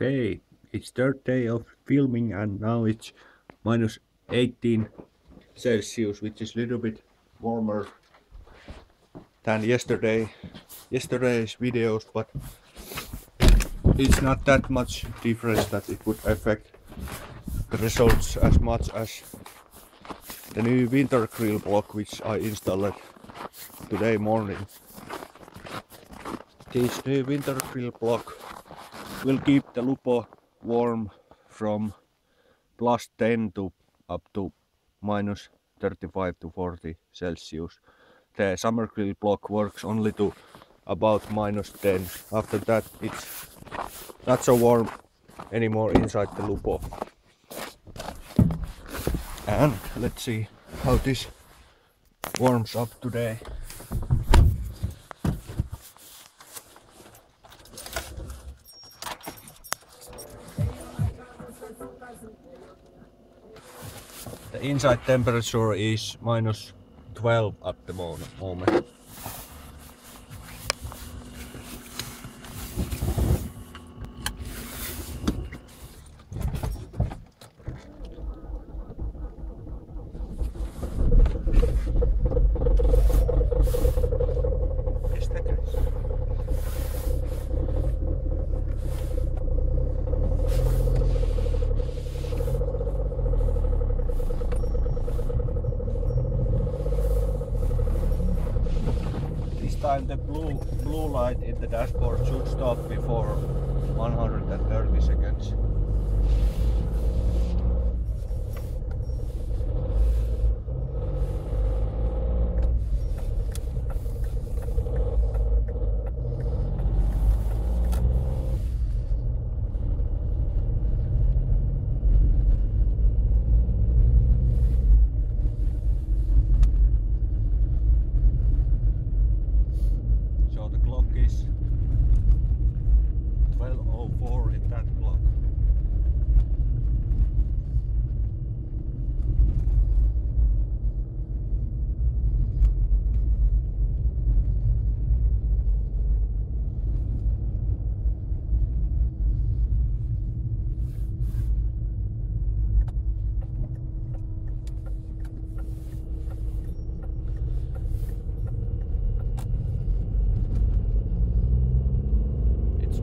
Okay, it's third day of filming and now it's minus 18 Celsius, which is a little bit warmer than yesterday's videos, but it's not that much difference that it would affect the results as much as the new winter grill block which I installed today morning. This new winter grill block will keep the Lupo warm from +10 to up to minus 35 to 40 Celsius. The summer grill block works only to about -10. After that it's not so warm anymore inside the Lupo. And let's see how this warms up today. The inside temperature is -12 at the moment. Time the blue light in the dashboard should stop before 130 seconds. Is 12:04 in that clock.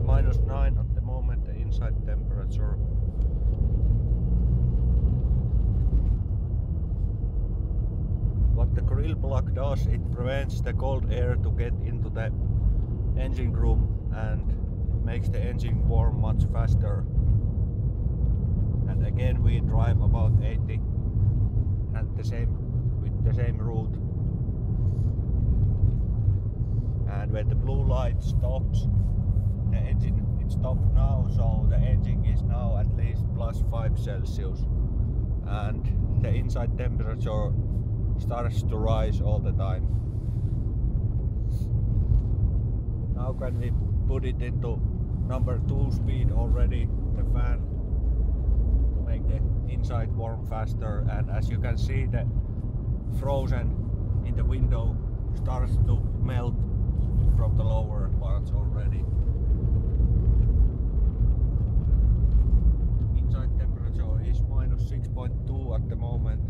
-9 at the moment, the inside temperature. What the grill block does, it prevents the cold air to get into the engine room and makes the engine warm much faster. And again we drive about 80 and with the same route. And when the blue light stops, the engine, it stopped now, so the engine is now at least +5 Celsius and the inside temperature starts to rise all the time. Now can we put it into number 2 speed already, the fan, to make the inside warm faster, and as you can see the frozen in the window starts to melt from the lower parts already. Is -6.2 at the moment.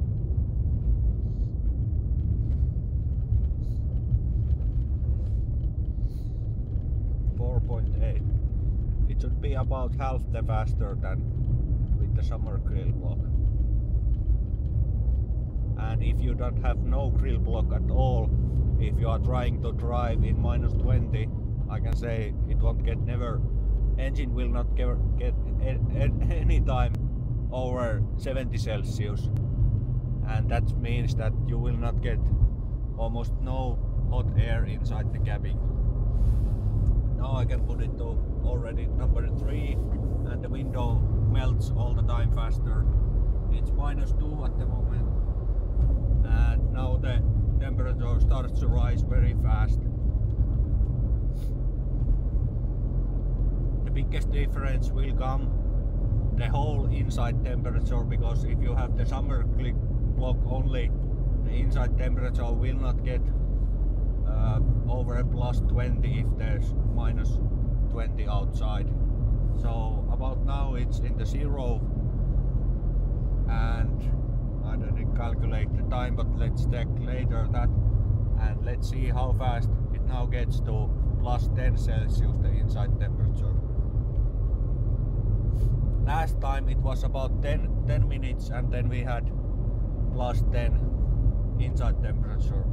-4.8. It should be about half the faster than with the summer grill block. And if you don't have no grill block at all, if you are trying to drive in -20, I can say it won't get engine will not get any time over 70 Celsius, and that means that you will not get almost no hot air inside the cabin. Now I can put it to already number 3 and the window melts all the time faster. It's -2 at the moment and now the temperature starts to rise very fast. The biggest difference will come the whole inside temperature, because if you have the summer grill block only, the inside temperature will not get over a +20 if there's -20 outside. So about now it's in the zero, and I didn't calculate the time, but let's check later that, and let's see how fast it now gets to plus 10 Celsius, the inside temperature. Last time it was about 10 minutes and then we had plus 10 inside temperature.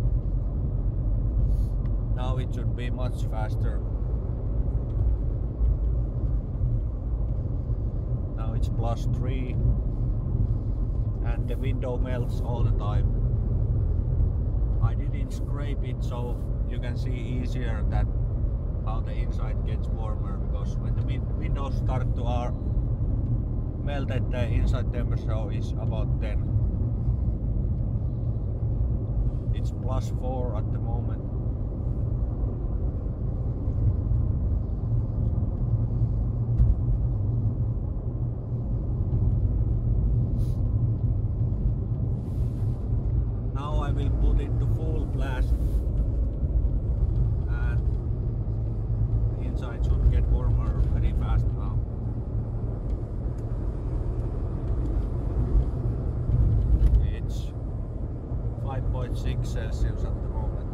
Now it should be much faster. Now it's plus 3 and the window melts all the time. I didn't scrape it so you can see easier that how the inside gets warmer, because when the windows start to melt, at the inside temperature is about 10. It's plus 4 at the moment. Now I will put it to full blast and the inside should get warmer very fast now. It's 5.6 Celsius at the moment.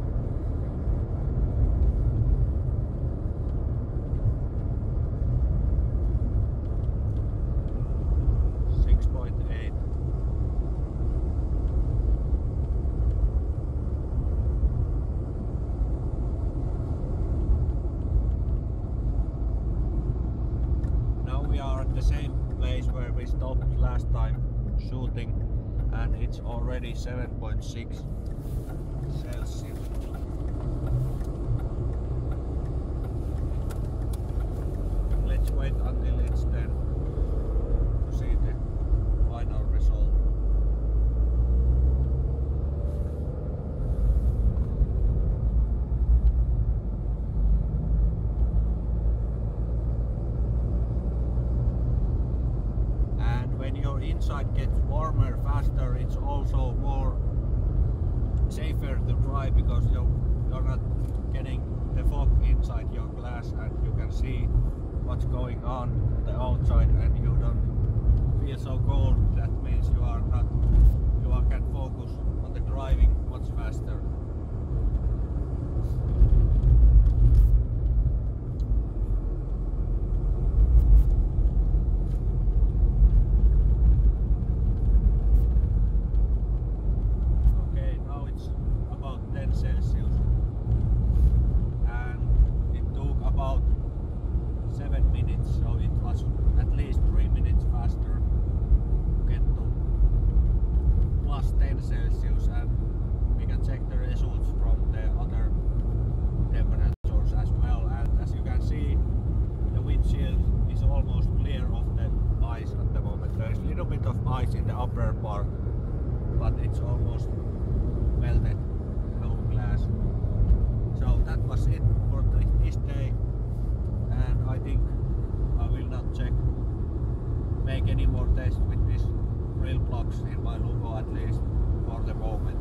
The same place where we stopped last time shooting, and it's already 7.6 Celsius. Let's wait until it's 10 to see the final result. When your inside gets warmer faster, it's also more safer to drive, because you're not getting the fog inside your glass and you can see what's going on the outside, and you don't feel so cold. That means you can focus on the driving much faster. Celsius, and it took about 7 minutes, so it was at least 3 minutes faster to get to plus 10 Celsius, and we can check the results from the other temperatures as well. And as you can see, the windshield is almost clear of the ice at the moment. There is a little bit of ice in the upper part, but it's almost melted. So that was it for this day, and I think I will not make any more tests with these grill blocks in my Lupo, at least for the moment.